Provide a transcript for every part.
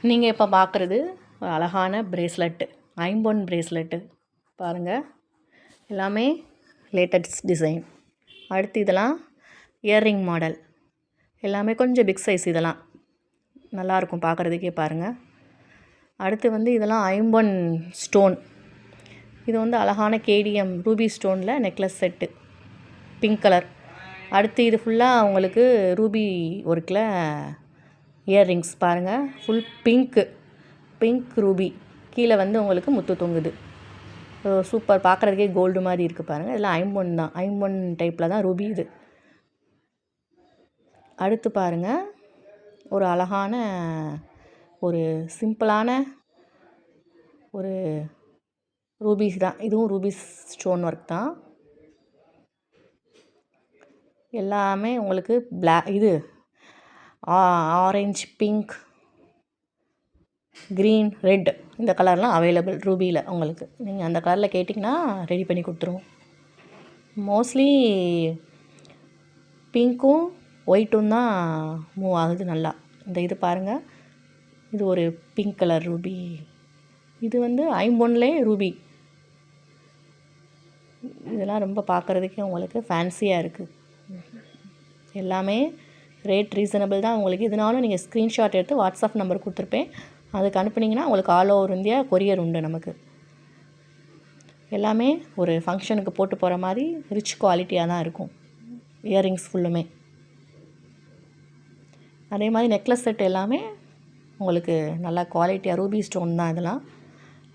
நீங்கள் இப்போ பார்க்குறது ஒரு அழகான பிரேஸ்லெட்டு, ஐம்பொன் பிரேஸ்லெட்டு பாருங்கள். எல்லாமே லேட்டஸ்ட் டிசைன். அடுத்து இதெல்லாம் இயர்ரிங் மாடல், எல்லாமே கொஞ்சம் பிக் சைஸ். இதெல்லாம் நல்லாயிருக்கும் பார்க்குறதுக்கே பாருங்கள். அடுத்து இதெல்லாம் ஐம்பொன் ஸ்டோன். இது அழகான கேடிஎம் ரூபி ஸ்டோனில் நெக்லஸ் செட்டு, பிங்க் கலர். அடுத்து இது ஃபுல்லாக உங்களுக்கு ரூபி ஒர்க்கில் இயர்ரிங்ஸ் பாருங்கள். ஃபுல் பிங்க் ரூபி, கீழே உங்களுக்கு முத்து தொங்குது. சூப்பர், பார்க்குறதுக்கே கோல்டு மாதிரி இருக்குது பாருங்கள். இதெல்லாம் ஐம்பொன் தான், ஐம்பொன் டைப்பில் தான் ரூபி இது. அடுத்து பாருங்கள், ஒரு அழகான ஒரு சிம்பிளான ஒரு ரூபீஸ் தான். இதுவும் ரூபீஸ் ஸ்டோன் ஒர்க் தான். எல்லாமே உங்களுக்கு இது ஆரஞ்சு, பிங்க், க்ரீன், ரெட் இந்த கலர்லாம் அவைலபிள் ரூபியில். உங்களுக்கு நீங்கள் அந்த கலரில் கேட்டிங்கன்னா ரெடி பண்ணி கொடுத்துருவோம். மோஸ்ட்லி பிங்க்கும் ஒயிட்டும் தான் மூவ் ஆகுது நல்லா. இது பாருங்கள், இது ஒரு பிங்க் கலர் ரூபி. இது ஐம்பொன்லே ரூபி. இதெல்லாம் ரொம்ப பார்க்குறதுக்கே உங்களுக்கு ஃபேன்சியாக இருக்குது. எல்லாமே ரேட் ரீசனபிள் தான் உங்களுக்கு. இதனாலும் நீங்கள் ஸ்க்ரீன்ஷாட் எடுத்து வாட்ஸ்அப் நம்பர் கொடுத்துருப்பேன், அதுக்கு அனுப்புனீங்கன்னா உங்களுக்கு ஆல் ஓவர் இந்தியா கொரியர் உண்டு நமக்கு. எல்லாமே ஒரு ஃபங்க்ஷனுக்கு போட்டு போகிற மாதிரி ரிச் குவாலிட்டியாக தான் இருக்கும். இயர்ரிங்ஸ் ஃபுல்லுமே அதே மாதிரி. நெக்லஸ் செட் எல்லாமே உங்களுக்கு நல்லா குவாலிட்டியாக ரூபி ஸ்டோன் தான். இதெல்லாம்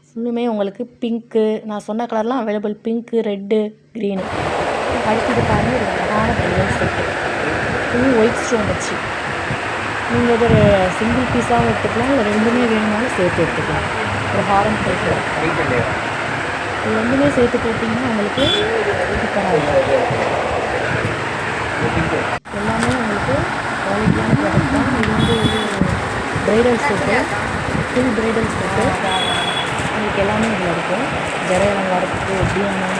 ஃபுல்லுமே உங்களுக்கு பிங்க்கு, நான் சொன்ன கலர்லாம் அவைலபிள், பிங்க்கு, ரெட்டு, க்ரீனு. அடுத்தது பாருங்கள், ஒரு அழகான bridal set, full white stone வச்சு. நீங்கள் இது ஒரு சிங்கிள் பீஸாகவும் எடுத்துக்கலாம், இல்லை ரெண்டுமே வேணுமாலும் சேர்த்து எடுத்துக்கலாம். ஒரு ஹாரம் டைப்பு இது ரெண்டுமே சேர்த்து போட்டிங்கன்னா உங்களுக்கு சூப்பராக இருக்கும். எல்லாமே உங்களுக்கு குவாலிட்டியான ப்ராடக்ட் தான். இது bridal set, full bridal set. உங்களுக்கு எல்லாமே இதில் இருக்கும். ஜடை அலங்காரத்துக்கு, ஒட்டியானம்,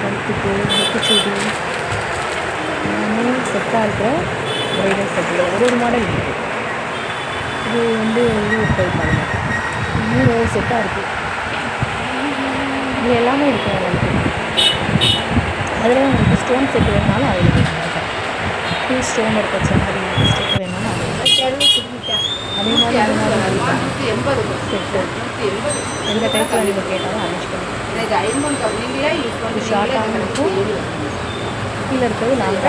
கழுத்துக்கு, முக்குச்சூடி, எல்லாமே செட்டாக இருக்கிற ப்ரைடல் செட்டில் ஒரு மாடல் இருக்குது. இது இது ஒரு டைப் பாருங்கள், இன்னும் ஒரு செட்டாக இருக்குது. இது எல்லாமே இருக்கும் உங்களுக்கு. அதில் உங்களுக்கு ஸ்டோன் செட்டு வேணுனாலும் அவைலபிள் இருக்கும். ஃபுல் ஸ்டோன் இருக்க மாதிரி செட்டு வேணுனாலும் அதே மாதிரி செட்டு எந்த டைப்பில் நீங்கள் கேட்டாலும் அரேஞ்ச் பண்ணிக்கலாம். ஷார்ட்டாகவும் இருக்கும், கீழே இருக்கிறது நாங்கள்